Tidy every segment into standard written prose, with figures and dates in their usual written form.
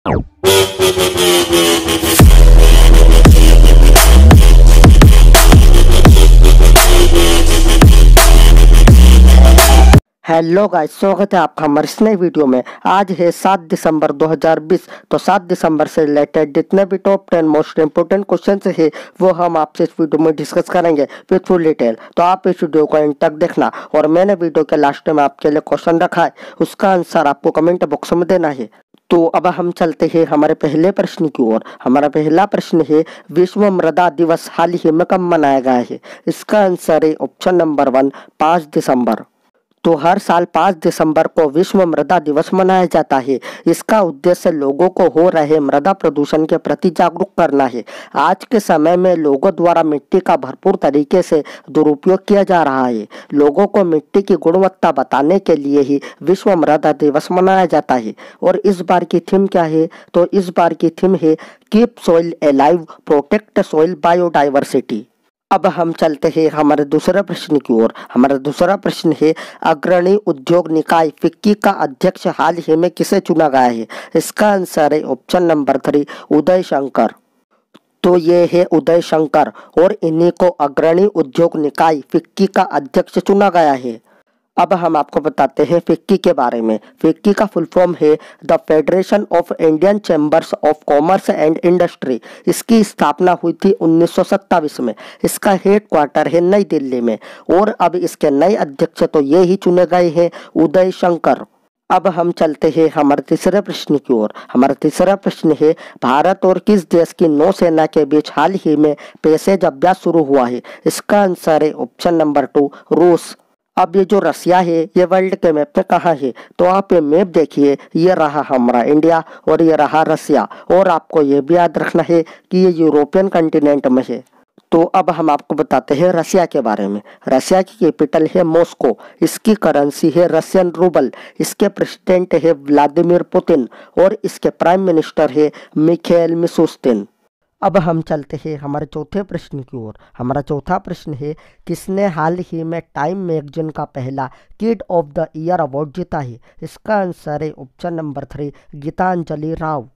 Hello guys, स्वागत है आपका हमारे इस नए वीडियो में। आज है 7 दिसंबर 2020। तो 7 दिसंबर से रिलेटेड जितने भी टॉप 10 मोस्ट इम्पोर्टेंट क्वेश्चन है वो हम आपसे इस वीडियो में डिस्कस करेंगे विद फुल डिटेल। तो आप इस वीडियो को एंड तक देखना। और मैंने वीडियो के लास्ट में आपके लिए क्वेश्चन रखा है, उसका आंसर आपको कमेंट बॉक्स में देना है। तो अब हम चलते हैं हमारे पहले प्रश्न की ओर। हमारा पहला प्रश्न है, विश्व मृदा दिवस हाल ही में कब मनाया गया है? इसका आंसर है ऑप्शन नंबर 1, 5 दिसंबर। तो हर साल 5 दिसंबर को विश्व मृदा दिवस मनाया जाता है। इसका उद्देश्य लोगों को हो रहे मृदा प्रदूषण के प्रति जागरूक करना है। आज के समय में लोगों द्वारा मिट्टी का भरपूर तरीके से दुरुपयोग किया जा रहा है। लोगों को मिट्टी की गुणवत्ता बताने के लिए ही विश्व मृदा दिवस मनाया जाता है। और इस बार की थीम क्या है? तो इस बार की थीम है keep soil alive, protect soil biodiversity. अब हम चलते हैं हमारे दूसरे प्रश्न की ओर। हमारा दूसरा प्रश्न है, अग्रणी उद्योग निकाय फिक्की का अध्यक्ष हाल ही में किसे चुना गया है? इसका आंसर है ऑप्शन नंबर 3, उदय शंकर। तो ये है उदय शंकर और इन्हीं को अग्रणी उद्योग निकाय फिक्की का अध्यक्ष चुना गया है। अब हम आपको बताते हैं फिक्की के बारे में। फिक्की का फुल फॉर्म है the federation of Indian chambers of commerce and industry. इसकी स्थापना हुई थी 1927 में। इसका हेड क्वार्टर है नई दिल्ली में। और अब इसके नए अध्यक्ष तो ये ही चुने गए हैं, उदय शंकर। अब हम चलते हैं हमारे तीसरे प्रश्न की ओर। हमारा तीसरा प्रश्न है, भारत और किस देश की नौसेना के बीच हाल ही में पैसेज अभ्यास शुरू हुआ है? इसका आंसर है ऑप्शन नंबर 2, रूस। अब ये जो रसिया है ये वर्ल्ड के मैप में कहाँ है? तो आप ये मैप देखिए, ये रहा हमारा इंडिया और ये रहा रसिया। और आपको ये भी याद रखना है कि ये यूरोपियन कंटिनेंट में है। तो अब हम आपको बताते हैं रसिया के बारे में। रसिया की कैपिटल है मॉस्को। इसकी करेंसी है रशियन रूबल। इसके प्रेसिडेंट है व्लादिमीर पुतिन और इसके प्राइम मिनिस्टर है मिखाइल मिशुस्तिन। अब हम चलते हैं हमारे चौथे प्रश्न की ओर। हमारा चौथा प्रश्न है, किसने हाल ही में टाइम मैगजीन का पहला kid of the year award जीता है? इसका आंसर है ऑप्शन नंबर 3, गीतांजलि राव।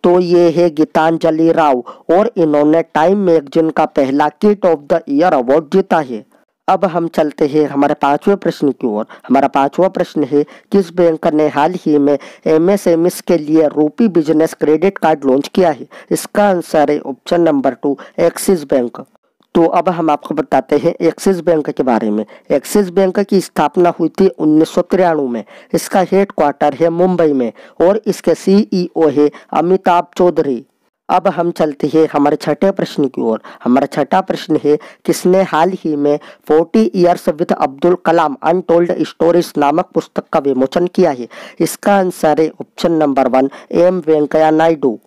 तो ये है गीतांजलि राव और इन्होंने टाइम मैगजीन का पहला kid of the year award जीता है। अब हम चलते हैं हमारे पांचवें प्रश्न की ओर। हमारा पांचवा प्रश्न है, किस बैंक ने हाल ही में एमएसएमई के लिए रूपी बिजनेस क्रेडिट कार्ड लॉन्च किया है? इसका आंसर है ऑप्शन नंबर 2, एक्सिस बैंक। तो अब हम आपको बताते हैं एक्सिस बैंक के बारे में। एक्सिस बैंक की स्थापना हुई थी 1993 में। इसका हेड क्वार्टर है मुंबई में और इसके सीईओ है अमिताभ चौधरी। अब हम चलते हैं हमारे छठे प्रश्न की ओर। हमारा छठा प्रश्न है, किसने हाल ही में 40 years with Abdul Kalam untold stories नामक पुस्तक का विमोचन किया है? इसका आंसर है option number 1, M Venkaiah Naidu.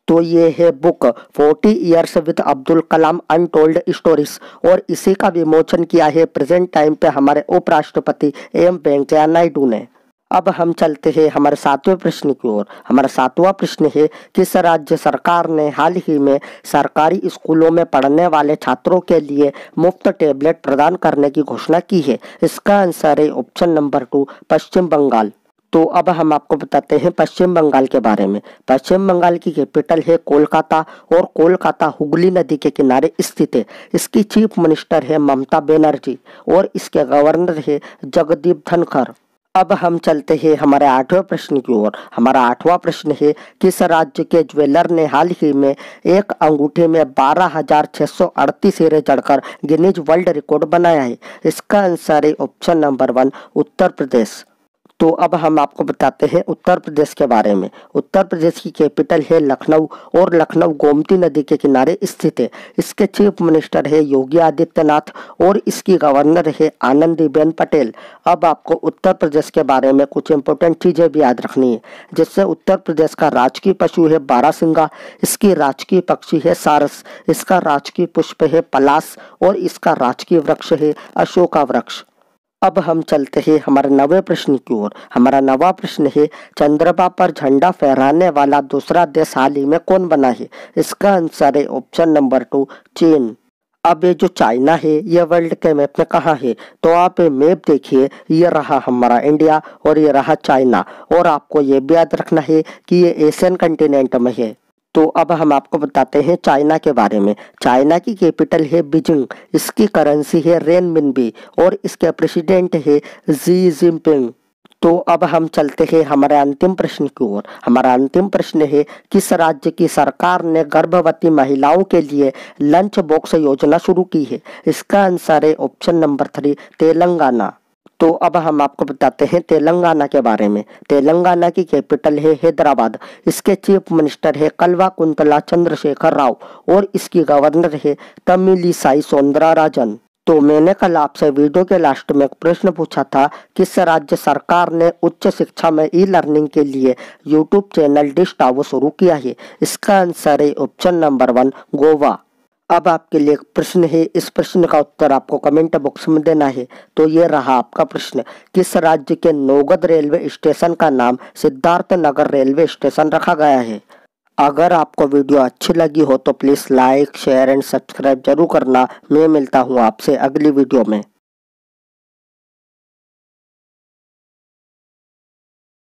तो ये है book 40 years with Abdul Kalam untold stories और इसी का विमोचन किया है प्रेजेंट टाइम पे हमारे उपराष्ट्रपति एम वेंकैया नायडू ने। अब हम चलते हैं हमारे सातवें प्रश्न की ओर। हमारा सातवां प्रश्न है, किस राज्य सरकार ने हाल ही में सरकारी स्कूलों में पढ़ने वाले छात्रों के लिए मुफ्त टैबलेट प्रदान करने की घोषणा की है? इसका आंसर है ऑप्शन नंबर 2, पश्चिम बंगाल। तो अब हम आपको बताते हैं पश्चिम बंगाल के बारे में। पश्चिम बंगाल की कैपिटल है कोलकाता और कोलकाता हुगली नदी के किनारे स्थित है। इसकी चीफ मिनिस्टर है ममता बनर्जी और इसके गवर्नर है जगदीप धनखड़। अब हम चलते हैं हमारे आठवें प्रश्न की ओर। हमारा आठवां प्रश्न है, किस राज्य के ज्वेलर ने हाल ही में एक अंगूठे में 12,638 हीरे जड़कर गिनीज वर्ल्ड रिकॉर्ड बनाया है? इसका आंसर है ऑप्शन नंबर 1, उत्तर प्रदेश। तो अब हम आपको बताते हैं उत्तर प्रदेश के बारे में। उत्तर प्रदेश की कैपिटल है लखनऊ और लखनऊ गोमती नदी के किनारे स्थित है। इसके चीफ मिनिस्टर है योगी आदित्यनाथ और इसकी गवर्नर है आनंदीबेन पटेल। अब आपको उत्तर प्रदेश के बारे में कुछ इंपॉर्टेंट चीजें भी याद रखनी है, जिससे उत्तर प्रदेश का राजकीय पशु है बारहसिंगा, इसकी राजकीय पक्षी है सारस, इसका राजकीय पुष्प है पलाश और इसका राजकीय वृक्ष है अशोका वृक्ष। अब हम चलते हैं हमारे नवे प्रश्न की ओर। हमारा नवा प्रश्न है, चंद्रमा पर झंडा फहराने वाला दूसरा देश हाल ही में कौन बना है? इसका आंसर है ऑप्शन नंबर 2, चीन। अब ये जो चाइना है ये वर्ल्ड के मैप में कहाँ है, तो आप ये मैप देखिए, ये रहा हमारा इंडिया और ये रहा चाइना, और आपको ये भी याद रखना है कि ये एशियन कंटिनेंट में है। तो अब हम आपको बताते हैं चाइना के बारे में। चाइना की कैपिटल है बीजिंग, इसकी करेंसी है रेनमिनबी और इसके प्रेसिडेंट है जी जिनपिंग। तो अब हम चलते हैं हमारे अंतिम प्रश्न की ओर। हमारा अंतिम प्रश्न है, किस राज्य की सरकार ने गर्भवती महिलाओं के लिए लंच बॉक्स योजना शुरू की है? इसका आंसर है ऑप्शन नंबर 3 तेलंगाना। तो अब हम आपको बताते हैं तेलंगाना के बारे में। तेलंगाना की कैपिटल है हैदराबाद, इसके चीफ मिनिस्टर है कल्वा कुंतला चंद्रशेखर राव और इसकी गवर्नर है तमिलिसाई सौंदरराजन। तो मैंने कल आपसे वीडियो के लास्ट में एक प्रश्न पूछा था, किस राज्य सरकार ने उच्च शिक्षा में ई लर्निंग के लिए यूट्यूब चैनल डिश टावर शुरू किया है? इसका आंसर है ऑप्शन नंबर 1 गोवा। अब आपके लिए एक प्रश्न है, इस प्रश्न का उत्तर आपको कमेंट बॉक्स में देना है। तो ये रहा आपका प्रश्न, किस राज्य के नौगढ़ रेलवे स्टेशन का नाम सिद्धार्थ नगर रेलवे स्टेशन रखा गया है? अगर आपको वीडियो अच्छी लगी हो तो please like share and subscribe जरूर करना। मैं मिलता हूँ आपसे अगली वीडियो में।